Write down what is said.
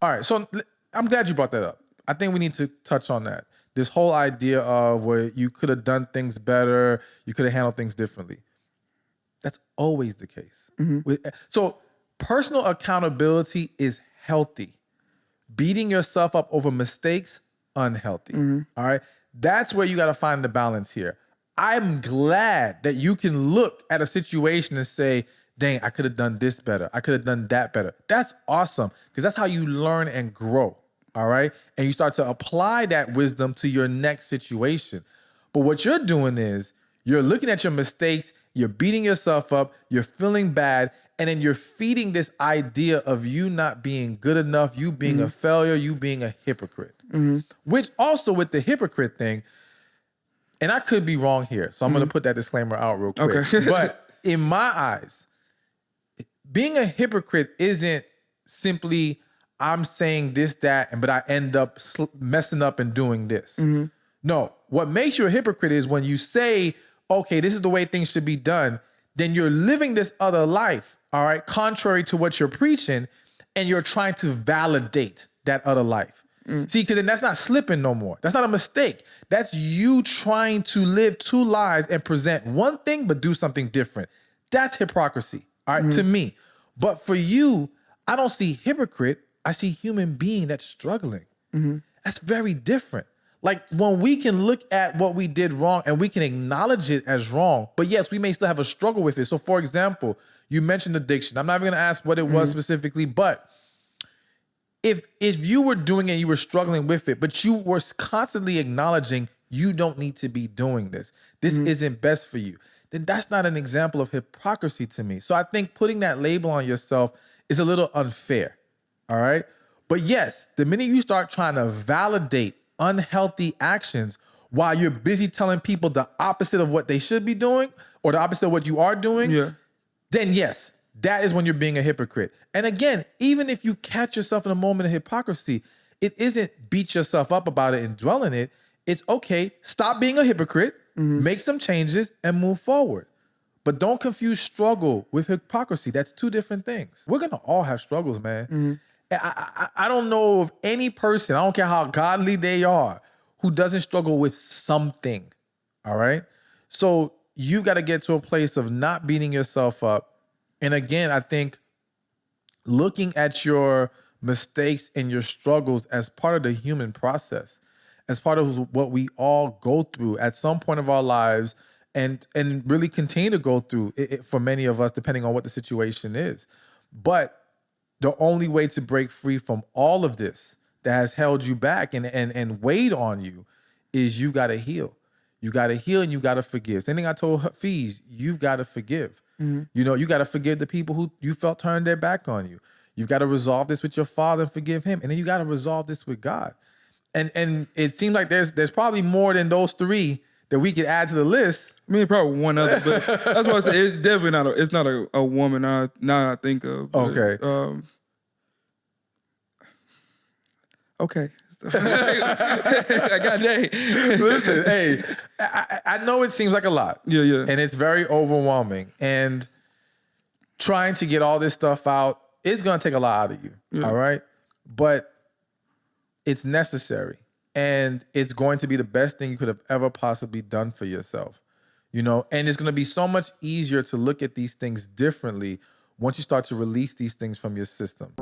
All right, so I'm glad you brought that up. I think we need to touch on that. This whole idea of where you could have done things better, you could have handled things differently. That's always the case. So personal accountability is healthy. Beating yourself up over mistakes, unhealthy. All right. That's where you got to find the balance here. I'm glad that you can look at a situation and say, dang, I could have done this better. I could have done that better. That's awesome because that's how you learn and grow. All right. And you start to apply that wisdom to your next situation. But what you're doing is you're looking at your mistakes, you're beating yourself up, you're feeling bad, and then you're feeding this idea of you not being good enough, you being a failure, you being a hypocrite. Which also with the hypocrite thing, and I could be wrong here, so I'm going to put that disclaimer out real quick. Okay. But in my eyes, being a hypocrite isn't simply I'm saying this, that, but I end up messing up and doing this. No, what makes you a hypocrite is when you say, okay, this is the way things should be done, then you're living this other life, all right, contrary to what you're preaching, and you're trying to validate that other life. See, because then that's not slipping no more. That's not a mistake. That's you trying to live two lives and present one thing but do something different. That's hypocrisy, all right, to me. But for you, I don't see hypocrite. I see human being that's struggling. That's very different. Like when we can look at what we did wrong and we can acknowledge it as wrong, but yes, we may still have a struggle with it. So for example, you mentioned addiction. I'm not even gonna ask what it was specifically, but if you were doing it, you were struggling with it, but you were constantly acknowledging you don't need to be doing this. This isn't best for you. Then that's not an example of hypocrisy to me. So I think putting that label on yourself is a little unfair. All right. But yes, the minute you start trying to validate unhealthy actions while you're busy telling people the opposite of what they should be doing or the opposite of what you are doing, then yes, that is when you're being a hypocrite. And again, even if you catch yourself in a moment of hypocrisy, it isn't beat yourself up about it and dwell in it. It's okay, stop being a hypocrite, make some changes and move forward. But don't confuse struggle with hypocrisy. That's two different things. We're gonna all have struggles, man. I don't know of any person, I don't care how godly they are, who doesn't struggle with something, all right? So you got to get to a place of not beating yourself up. And again, I think looking at your mistakes and your struggles as part of the human process, as part of what we all go through at some point of our lives and really continue to go through it for many of us, depending on what the situation is. But the only way to break free from all of this that has held you back and weighed on you is you got to heal. You got to heal and you got to forgive. Same thing I told Fees, you've got to forgive. You know, you got to forgive the people who you felt turned their back on you. You've got to resolve this with your father and forgive him. And then you got to resolve this with God. And it seems like there's probably more than those three that we could add to the list. I mean, probably one other, but that's why I say it's definitely not it's not a woman now I think of. But, okay. Okay. I got that. Listen, hey, I know it seems like a lot. Yeah. And it's very overwhelming. And trying to get all this stuff out is going to take a lot out of you. All right. But it's necessary. And it's going to be the best thing you could have ever possibly done for yourself. You know, and it's going to be so much easier to look at these things differently once you start to release these things from your system.